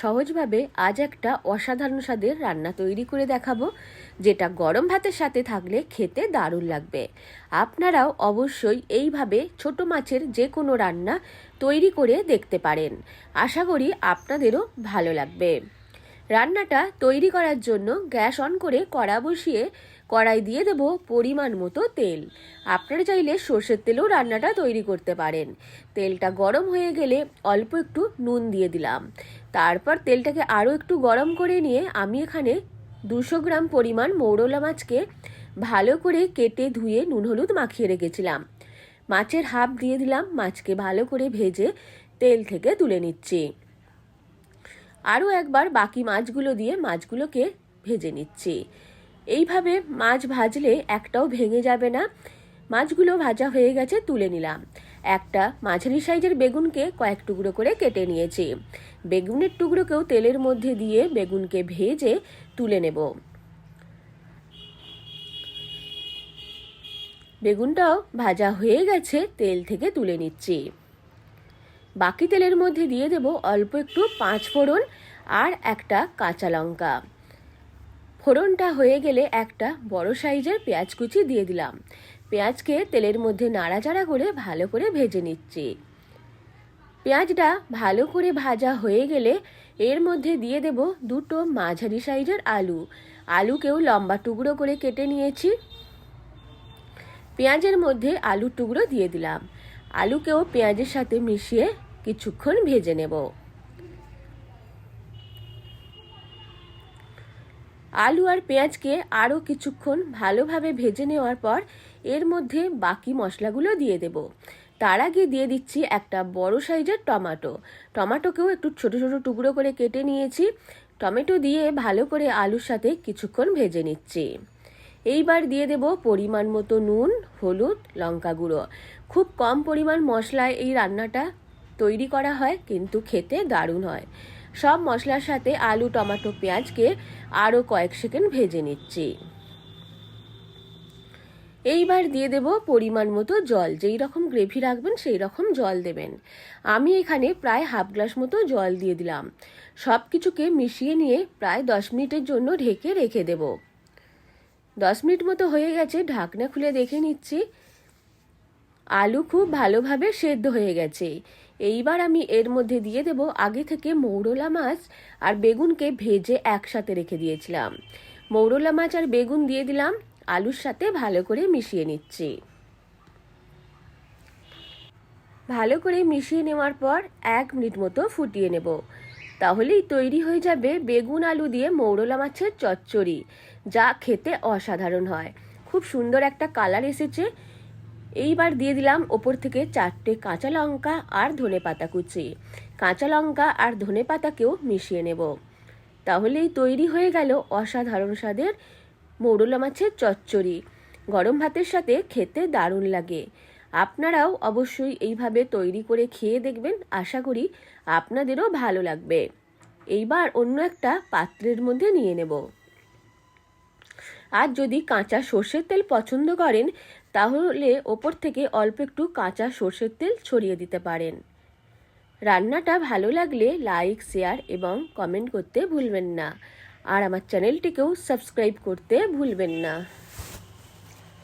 সহজভাবে আজ একটা অসাধারণ স্বাদের রান্না তৈরি করে দেখাবো, যেটা গরম ভাতের সাথে থাকলে খেতে দারুণ লাগবে। আপনারাও অবশ্যই এইভাবে ছোট মাছের যে কোনো রান্না তৈরি করে দেখতে পারেন। আশা করি আপনাদেরও ভালো লাগবে। রান্নাটা তৈরি করার জন্য গ্যাস অন করে কড়া বসিয়ে কড়াই দিয়ে দেব পরিমাণ মতো তেল। আপনারা চাইলে সর্ষের তেলেও রান্নাটা তৈরি করতে পারেন। তেলটা গরম হয়ে গেলে অল্প একটু নুন দিয়ে দিলাম। তারপর তেলটাকে আরও একটু গরম করে নিয়ে আমি এখানে 200 গ্রাম পরিমাণ মৌরলা মাছকে ভালো করে কেটে ধুয়ে নুন হলুদ মাখিয়ে রেখেছিলাম। মাছের হাফ দিয়ে দিলাম। মাছকে ভালো করে ভেজে তেল থেকে তুলে নিচ্ছি। আরও একবার বাকি মাছগুলো দিয়ে মাছগুলোকে ভেজে নিচ্ছি। এইভাবে মাছ ভাজলে একটাও ভেঙে যাবে না। মাছগুলো ভাজা হয়ে গেছে, তুলে নিলাম। একটা মাঝারি সাইজের বেগুনকে কয়েক টুকরো করে কেটে নিয়েছি। বেগুনের টুকরোকেও তেলের মধ্যে দিয়ে বেগুনকে ভেজে তুলে নেব। বেগুনটাও ভাজা হয়ে গেছে, তেল থেকে তুলে নিচ্ছি। বাকি তেলের মধ্যে দিয়ে দেব অল্প একটু 5 ফোড়ন আর একটা কাঁচা লঙ্কা। ফোড়নটা হয়ে গেলে একটা বড় সাইজের পেঁয়াজ কুচি দিয়ে দিলাম। পেঁয়াজকে তেলের মধ্যে নাড়াচাড়া করে ভালো করে ভেজে নিচ্ছি। পেঁয়াজটা ভালো করে ভাজা হয়ে গেলে এর মধ্যে দিয়ে দেব দুটো মাঝারি সাইজের আলু। আলুকেও লম্বা টুকরো করে কেটে নিয়েছি। পেঁয়াজের মধ্যে আলুর টুকরো দিয়ে দিলাম। আলুকেও পেঁয়াজের সাথে মিশিয়ে কিছুক্ষণ ভেজে নেব। আলু আর পেঁয়াজকে আরও কিছুক্ষণ ভালোভাবে ভেজে নেওয়ার পর এর মধ্যে বাকি মশলাগুলো দিয়ে দেব। তার আগে দিয়ে দিচ্ছি একটা বড় সাইজের টমেটো। টমেটোকেও একটু ছোট ছোট টুকরো করে কেটে নিয়েছি। টমেটো দিয়ে ভালো করে আলুর সাথে কিছুক্ষণ ভেজে নিচ্ছি। এইবার দিয়ে দেব পরিমাণ মতো নুন, হলুদ, লঙ্কা গুঁড়ো। খুব কম পরিমাণ মশলায় এই রান্নাটা তৈরি করা হয়, কিন্তু খেতে দারুণ হয়। সব মশলার সাথে আলু, টমেটো, পেঁয়াজকে আরও কয়েক সেকেন্ড ভেজে নিচ্ছি। এইবার দিয়ে দেব পরিমাণ মতো জল। যেই রকম গ্রেভি রাখবেন সেই রকম জল দেবেন। আমি এখানে প্রায় হাফ গ্লাস মতো জল দিয়ে দিলাম। সব কিছুকে মিশিয়ে নিয়ে প্রায় 10 মিনিটের জন্য ঢেকে রেখে দেব। 10 মিনিট মতো হয়ে গেছে, ঢাকনা খুলে দেখে নিচ্ছি। আলু খুব ভালোভাবে সেদ্ধ হয়ে গেছে। এইবার আমি এর মধ্যে দিয়ে দেব আগে থেকে মৌরলা মাছ আর বেগুনকে ভেজে একসাথে রেখে দিয়েছিলাম। মৌরলা মাছ আর বেগুন দিয়ে দিলাম। আলুর সাথে ভালো করে মিশিয়ে নিচ্ছি। ভালো করে মিশিয়ে নেওয়ার পর 1 মিনিট মতো ফুটিয়ে নেব। তাহলেই তৈরি হয়ে যাবে বেগুন আলু দিয়ে মৌরলা মাছের চচ্চড়ি, যা খেতে অসাধারণ হয়। খুব সুন্দর একটা কালার এসেছে। এইবার দিয়ে দিলাম ওপর থেকে 4টে কাঁচা লঙ্কা আর ধনেপাতা কুচি। কাঁচা লঙ্কা আর ধনেপাতাকেও মিশিয়ে নেব। তাহলেই তৈরি হয়ে গেল অসাধারণ স্বাদের মৌরলা মাছের চচ্চড়ি। গরম ভাতের সাথে খেতে দারুণ লাগে। আপনারাও অবশ্যই এইভাবে তৈরি করে খেয়ে দেখবেন। আশা করি আপনাদেরও ভালো লাগবে। এইবার অন্য একটা পাত্রের মধ্যে নিয়ে নেব। আর যদি কাঁচা সর্ষের তেল পছন্দ করেন, তাহলে ওপর থেকে অল্প একটু কাঁচা সর্ষের তেল ছড়িয়ে দিতে পারেন। রান্নাটা ভালো লাগলে লাইক, শেয়ার এবং কমেন্ট করতে ভুলবেন না। আর আমার চ্যানেলটিকেও সাবস্ক্রাইব করতে ভুলবেন না।